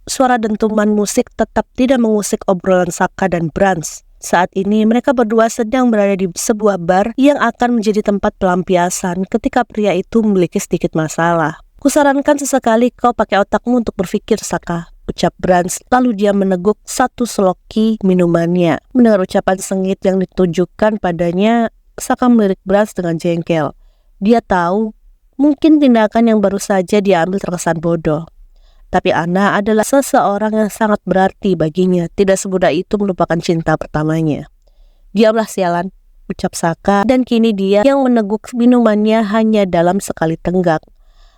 Suara dentuman musik tetap tidak mengusik obrolan Saka dan Brans. Saat ini mereka berdua sedang berada di sebuah bar yang akan menjadi tempat pelampiasan ketika pria itu memiliki sedikit masalah. Kusarankan sesekali kau pakai otakmu untuk berpikir, Saka, ucap Brans, lalu dia meneguk satu seloki minumannya. Mendengar ucapan sengit yang ditujukan padanya, Saka melirik Brans dengan jengkel. Dia tahu mungkin tindakan yang baru saja dia ambil terkesan bodoh. Tapi Anna adalah seseorang yang sangat berarti baginya. Tidak semudah itu melupakan cinta pertamanya. Diamlah sialan, ucap Saka, dan kini dia yang meneguk minumannya hanya dalam sekali tenggak.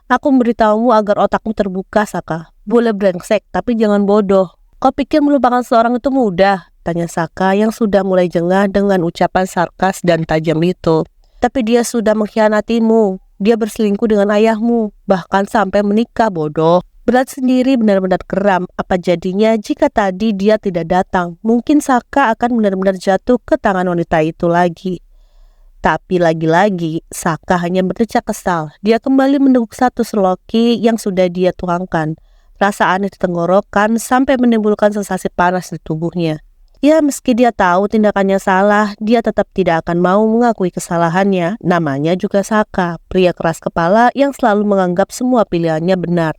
Aku memberitahumu agar otakmu terbuka, Saka. Boleh brengsek, tapi jangan bodoh. Kau pikir melupakan seorang itu mudah? Tanya Saka yang sudah mulai jengah dengan ucapan sarkas dan tajam itu. Tapi dia sudah mengkhianatimu. Dia berselingkuh dengan ayahmu, bahkan sampai menikah, bodoh. Berat sendiri benar-benar geram. Apa jadinya jika tadi dia tidak datang? Mungkin Saka akan benar-benar jatuh ke tangan wanita itu lagi. Tapi lagi-lagi Saka hanya berdecak kesal. Dia kembali meneguk satu seloki yang sudah dia tuangkan. Rasa aneh di tenggorokan sampai menimbulkan sensasi panas di tubuhnya. Ya, meski dia tahu tindakannya salah, dia tetap tidak akan mau mengakui kesalahannya. Namanya juga Saka, pria keras kepala yang selalu menganggap semua pilihannya benar.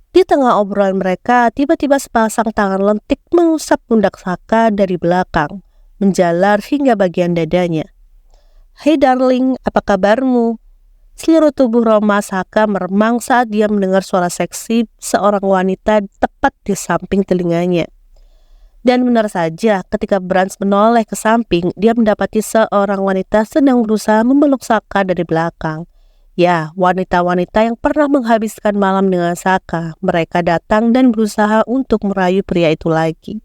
Di tengah obrolan mereka, tiba-tiba sepasang tangan lentik mengusap pundak Saka dari belakang, menjalar hingga bagian dadanya. "Hei darling, apa kabarmu?" Seluruh tubuh Roma Saka meremang saat dia mendengar suara seksi seorang wanita tepat di samping telinganya. Dan benar saja, ketika Brans menoleh ke samping, dia mendapati seorang wanita sedang berusaha memeluk Saka dari belakang. Ya, wanita-wanita yang pernah menghabiskan malam dengan Saka. Mereka datang dan berusaha untuk merayu pria itu lagi.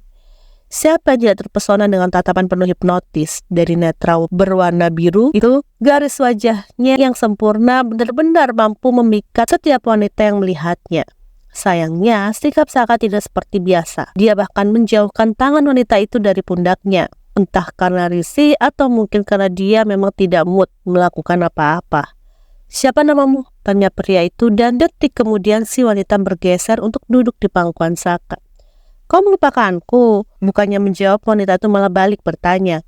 Siapa yang tidak terpesona dengan tatapan penuh hipnotis dari netra berwarna biru itu? Garis wajahnya yang sempurna benar-benar mampu memikat setiap wanita yang melihatnya. Sayangnya, sikap Saka tidak seperti biasa. Dia bahkan menjauhkan tangan wanita itu dari pundaknya. Entah karena risih atau mungkin karena dia memang tidak mood melakukan apa-apa. "Siapa namamu?" tanya pria itu, dan detik kemudian si wanita bergeser untuk duduk di pangkuan Saka. "Kau melupakanku?" Bukannya menjawab, wanita itu malah balik bertanya.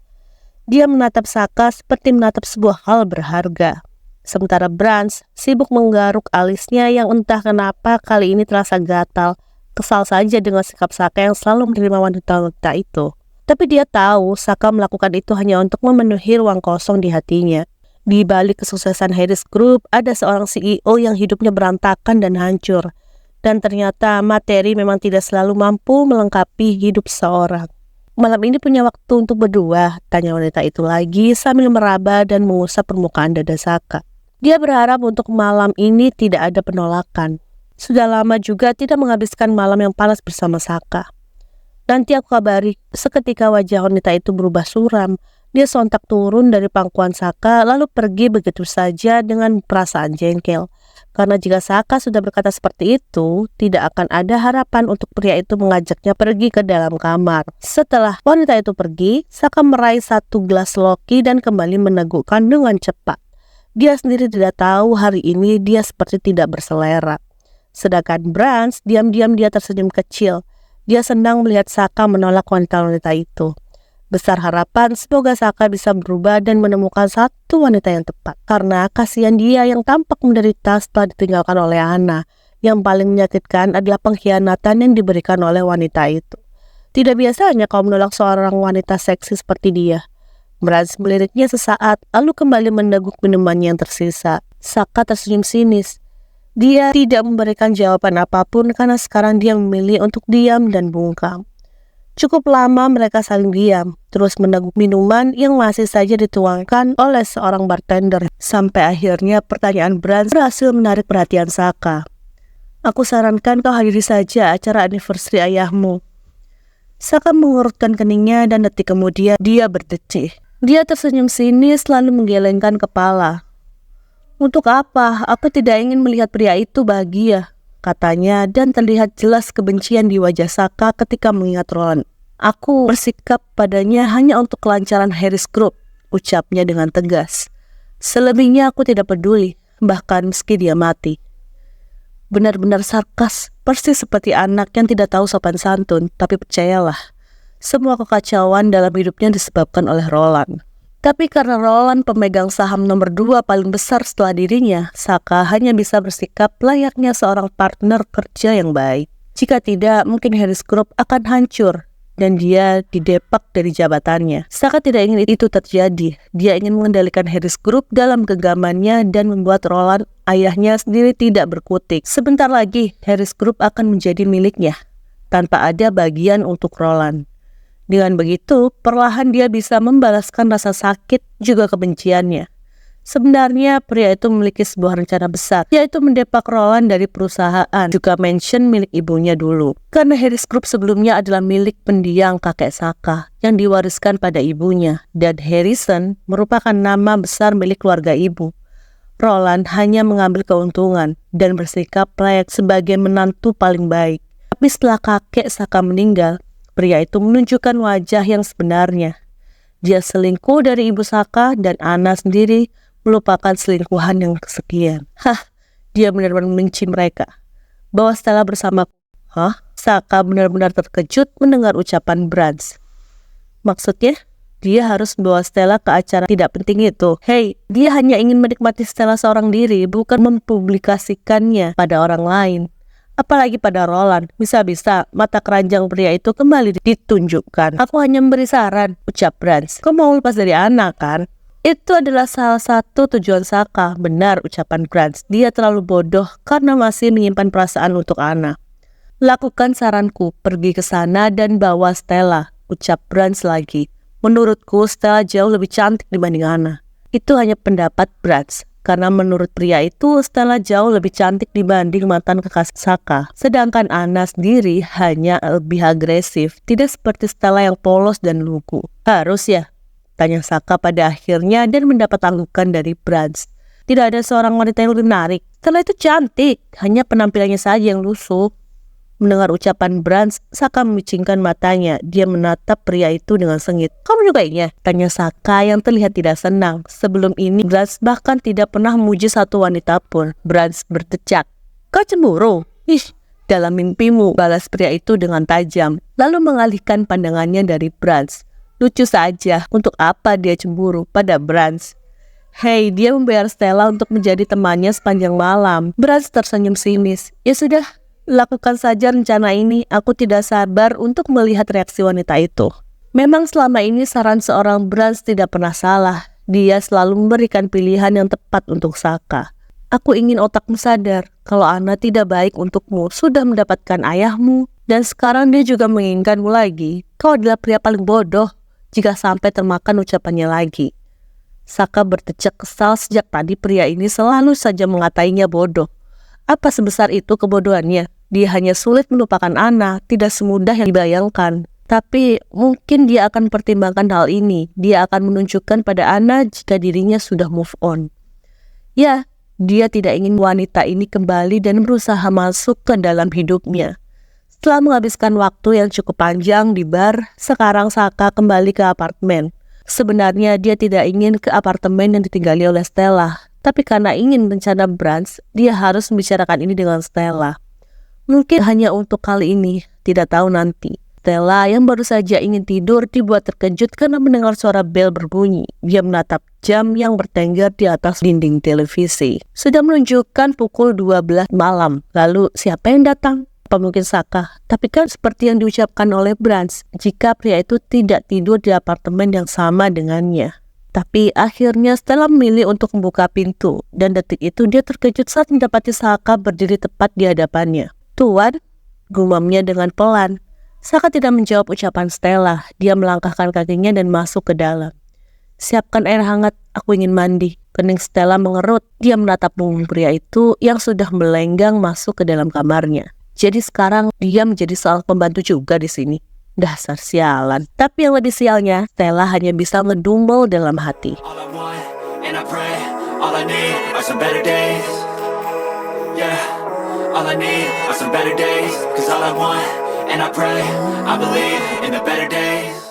Dia menatap Saka seperti menatap sebuah hal berharga. Sementara Brans sibuk menggaruk alisnya yang entah kenapa kali ini terasa gatal. Kesal saja dengan sikap Saka yang selalu menerima wanita-wanita itu. Tapi dia tahu Saka melakukan itu hanya untuk memenuhi ruang kosong di hatinya. Di balik kesuksesan Harris Group, ada seorang CEO yang hidupnya berantakan dan hancur. Dan ternyata materi memang tidak selalu mampu melengkapi hidup seorang. "Malam ini punya waktu untuk berdua?" tanya wanita itu lagi sambil meraba dan mengusap permukaan dada Saka. Dia berharap untuk malam ini tidak ada penolakan. Sudah lama juga tidak menghabiskan malam yang panas bersama Saka. "Nanti aku kabari." Seketika wajah wanita itu berubah suram. Dia sontak turun dari pangkuan Saka lalu pergi begitu saja dengan perasaan jengkel. Karena jika Saka sudah berkata seperti itu, tidak akan ada harapan untuk pria itu mengajaknya pergi ke dalam kamar. Setelah wanita itu pergi, Saka meraih satu gelas loki dan kembali menegukkan dengan cepat. Dia sendiri tidak tahu hari ini dia seperti tidak berselera. Sedangkan Brans, diam-diam dia tersenyum kecil. Dia senang melihat Saka menolak wanita-wanita itu. Besar harapan semoga Saka bisa berubah dan menemukan satu wanita yang tepat. Karena kasihan dia yang tampak menderita setelah ditinggalkan oleh Anna. Yang paling menyakitkan adalah pengkhianatan yang diberikan oleh wanita itu. Tidak biasanya kau menolak seorang wanita seksi seperti dia. Brans meliriknya sesaat, lalu kembali meneguk minumannya yang tersisa. Saka tersenyum sinis. Dia tidak memberikan jawaban apapun karena sekarang dia memilih untuk diam dan bungkam. Cukup lama mereka saling diam, terus meneguk minuman yang masih saja dituangkan oleh seorang bartender. Sampai akhirnya pertanyaan Brans berhasil menarik perhatian Saka. "Aku sarankan kau hadiri saja acara anniversary ayahmu." Saka mengurutkan keningnya dan detik kemudian dia berdecih. Dia tersenyum sinis lalu menggelengkan kepala. "Untuk apa? Aku tidak ingin melihat pria itu bahagia," katanya, dan terlihat jelas kebencian di wajah Saka ketika mengingat Ron. "Aku bersikap padanya hanya untuk kelancaran Harris Group," ucapnya dengan tegas. "Selebihnya aku tidak peduli, bahkan meski dia mati." Benar-benar sarkas, persis seperti anak yang tidak tahu sopan santun, tapi percayalah, semua kekacauan dalam hidupnya disebabkan oleh Roland. Tapi karena Roland pemegang saham nomor 2 paling besar setelah dirinya, Saka hanya bisa bersikap layaknya seorang partner kerja yang baik. Jika tidak, mungkin Harris Group akan hancur dan dia didepak dari jabatannya. Saka tidak ingin itu terjadi. Dia ingin mengendalikan Harris Group dalam genggamannya dan membuat Roland, ayahnya sendiri, tidak berkutik. Sebentar lagi, Harris Group akan menjadi miliknya, tanpa ada bagian untuk Roland. Dengan begitu, perlahan dia bisa membalaskan rasa sakit juga kebenciannya. Sebenarnya pria itu memiliki sebuah rencana besar, yaitu mendepak Roland dari perusahaan, juga mansion milik ibunya dulu. Karena Harris Group sebelumnya adalah milik pendiang kakek Saka yang diwariskan pada ibunya, dan Harrison merupakan nama besar milik keluarga ibu. Roland hanya mengambil keuntungan dan bersikap layak sebagai menantu paling baik. Tapi setelah kakek Saka meninggal, pria itu menunjukkan wajah yang sebenarnya. Dia selingkuh dari ibu Saka dan Anna sendiri melupakan selingkuhan yang kesekian. Dia benar-benar membenci mereka. Bawa Stella bersamaku. Saka benar-benar terkejut mendengar ucapan Brands. Maksudnya, dia harus membawa Stella ke acara tidak penting itu. Hei, dia hanya ingin menikmati Stella seorang diri, bukan mempublikasikannya pada orang lain. Apalagi pada Roland, bisa-bisa mata keranjang pria itu kembali ditunjukkan. Aku hanya memberi saran, ucap Brands. Kau mau lepas dari anak, kan? Itu adalah salah satu tujuan Saka. Benar, ucapan Brands. Dia terlalu bodoh karena masih menyimpan perasaan untuk Anna. Lakukan saranku, pergi ke sana dan bawa Stella, ucap Brands lagi. Menurutku, Stella jauh lebih cantik dibanding Anna. Itu hanya pendapat Brands. Karena menurut pria itu, Stella jauh lebih cantik dibanding mantan kekasih Saka. Sedangkan Anna sendiri hanya lebih agresif, tidak seperti Stella yang polos dan lugu. Harus ya? Tanya Saka pada akhirnya dan mendapat anggukan dari Brands. Tidak ada seorang wanita yang lebih menarik. Stella itu cantik, hanya penampilannya saja yang lusuh. Mendengar ucapan Brands, Saka memicingkan matanya. Dia menatap pria itu dengan sengit. Kamu menyukainya? Tanya Saka yang terlihat tidak senang. Sebelum ini, Brands bahkan tidak pernah memuji satu wanita pun. Brands bertecak. Kau cemburu? Dalam mimpimu, balas pria itu dengan tajam. Lalu mengalihkan pandangannya dari Brands. Lucu saja, untuk apa dia cemburu pada Brands? Hei, dia membayar Stella untuk menjadi temannya sepanjang malam. Brands tersenyum sinis. Ya sudah, lakukan saja rencana ini. Aku tidak sabar untuk melihat reaksi wanita itu. Memang selama ini saran seorang Brands tidak pernah salah. Dia selalu memberikan pilihan yang tepat untuk Saka. Aku ingin otakmu sadar kalau Anna tidak baik untukmu, sudah mendapatkan ayahmu, dan sekarang dia juga menginginkanmu lagi. Kau adalah pria paling bodoh jika sampai termakan ucapannya lagi. Saka bertecak kesal. Sejak tadi pria ini selalu saja mengatainya bodoh. Apa sebesar itu kebodohannya? Dia hanya sulit melupakan Anna, tidak semudah yang dibayangkan. Tapi mungkin dia akan pertimbangkan hal ini. Dia akan menunjukkan pada Anna jika dirinya sudah move on. Ya, dia tidak ingin wanita ini kembali dan berusaha masuk ke dalam hidupnya. Setelah menghabiskan waktu yang cukup panjang di bar, sekarang Saka kembali ke apartemen. Sebenarnya dia tidak ingin ke apartemen yang ditinggali oleh Stella. Tapi karena ingin rencana Brands, dia harus membicarakan ini dengan Stella. Mungkin hanya untuk kali ini, tidak tahu nanti. Stella yang baru saja ingin tidur dibuat terkejut karena mendengar suara bel berbunyi. Dia menatap jam yang bertengger di atas dinding televisi. Sudah menunjukkan pukul 12 malam. Lalu siapa yang datang? Apa mungkin Saka? Tapi kan seperti yang diucapkan oleh Brands, jika pria itu tidak tidur di apartemen yang sama dengannya. Tapi akhirnya Stella memilih untuk membuka pintu, dan detik itu dia terkejut saat mendapati Saka berdiri tepat di hadapannya. Tuan, gumamnya dengan pelan. Saka tidak menjawab ucapan Stella. Dia melangkahkan kakinya dan masuk ke dalam. Siapkan air hangat, aku ingin mandi. Kening Stella mengerut. Dia menatap punggung pria itu yang sudah melenggang masuk ke dalam kamarnya. Jadi sekarang dia menjadi seorang pembantu juga di sini. Dasar sialan. Tapi yang lebih sialnya, Stella hanya bisa ngedumel dalam hati. All I need are some better days. 'Cause all I want, and I pray, I believe in the better days.